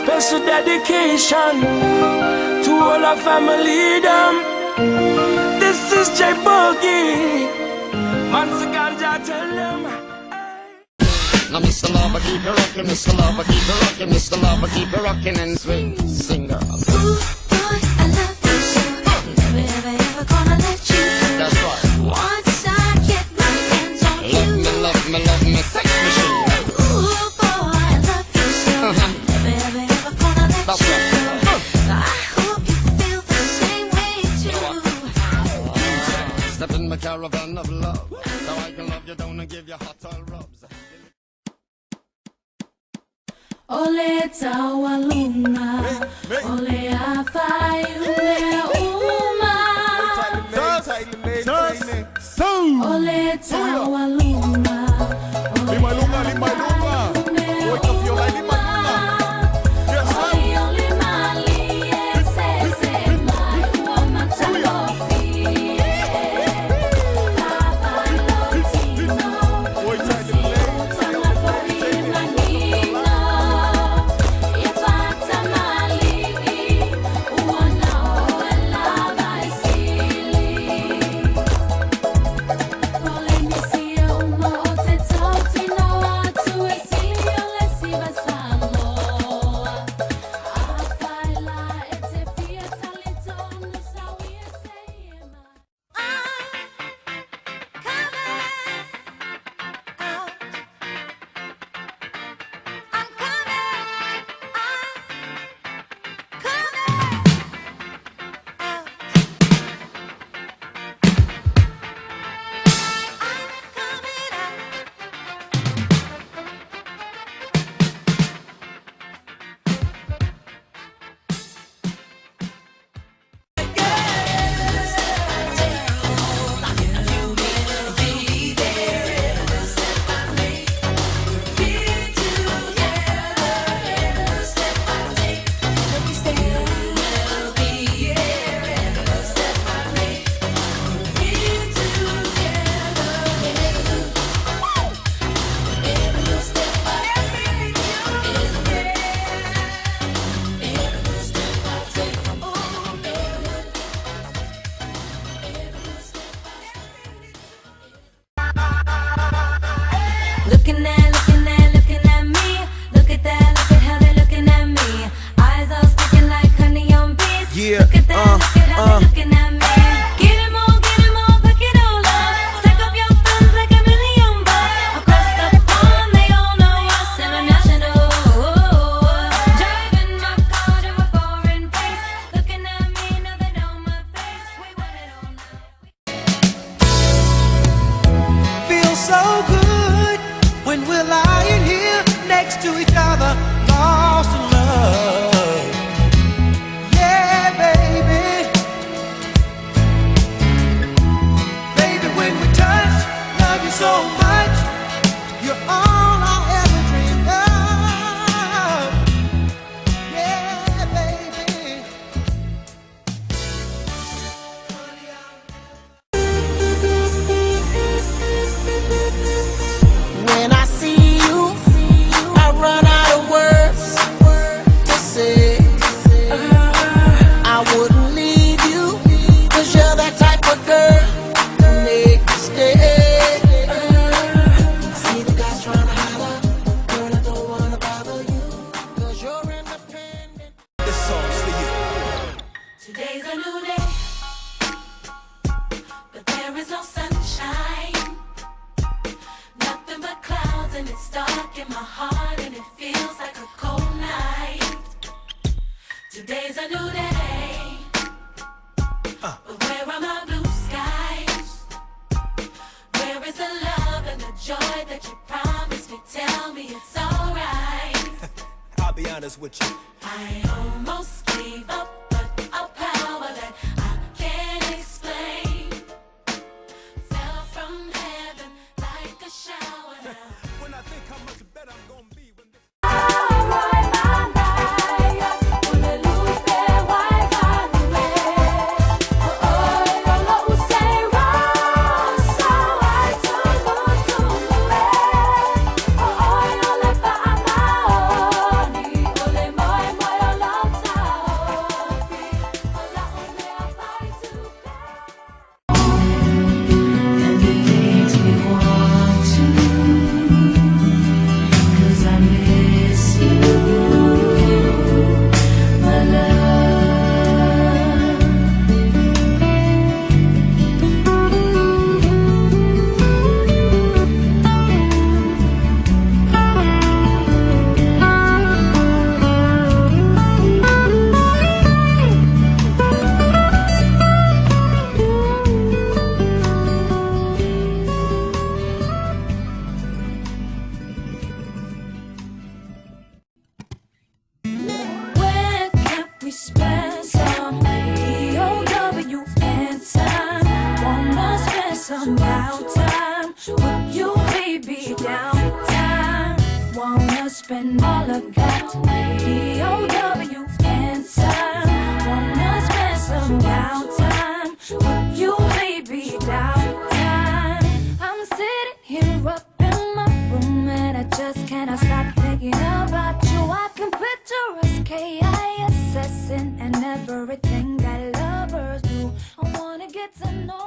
special dedication to all our family them. This is J Boogie. Man, so ganja tell them. Now Mr. Lover, keep it rockin', Mr. Lover, keep it rockin', Mr. Lover, keep it rockin' and swing, sing girl. Ooh, boy, I love you so. Never, ever gonna let you go. That's right. Once I get my hands on you. Love me, sex machine. Ooh, boy, I love you so. Never, ever gonna let That's you right. go. I hope you feel the same way too. Step in my caravan of love, so I can love you down and give you hot oil rubs. Ole tawalunga, ole afai, ole uma. Ole tawalunga, Lima lunga, lima lunga. Hoy ka fiola, lima lunga. Yes, sir. ole mali ese mai uma talofi. Papa lotino, Hoy tayo ni Looking at me. Look at that, look at how they're looking at me. Eyes all sticking like honey on bees. Yeah, Look at that, look at how they're looking at me. Get 'em all, pack it all up. Stack up your funds like $1 million bucks. Across the pond, they all know us international. Driving my car to a foreign place. Looking at me, now they know my face. We want it all night. Feels so good when we're lying here next to each other, lost in love. Yeah, baby. Baby, when we touch, love you so much. You're all I'll ever dream of. Yeah, baby. When I see you, I run out of words to say. I wouldn't leave you, 'cause you're that type of girl to make me stay. See the guys trying to holler, girl, I don't wanna bother you, 'cause you're independent. This song's for you. Today's a new day, but there is no sunshine. Nothing but clouds, and it's dark in my heart, and it feels like a cold night. Today's a new day, but where are my blue skies? Where is the love and the joy that you promised me? Tell me it's alright. I'll be honest with you. I almost gave up, but a power that I can't explain fell from heaven like a shower now. When I think how much better I'm gonna be when this Ole spend some DOW in time. Wanna spend some downtime with you, baby, downtime. Wanna spend all of that DOW in time. Wanna spend some downtime with you, baby, downtime. I'm sitting here up in my room and I just cannot stop thinking about you. I can picture us KISSing and everything that lovers do. I wanna get to know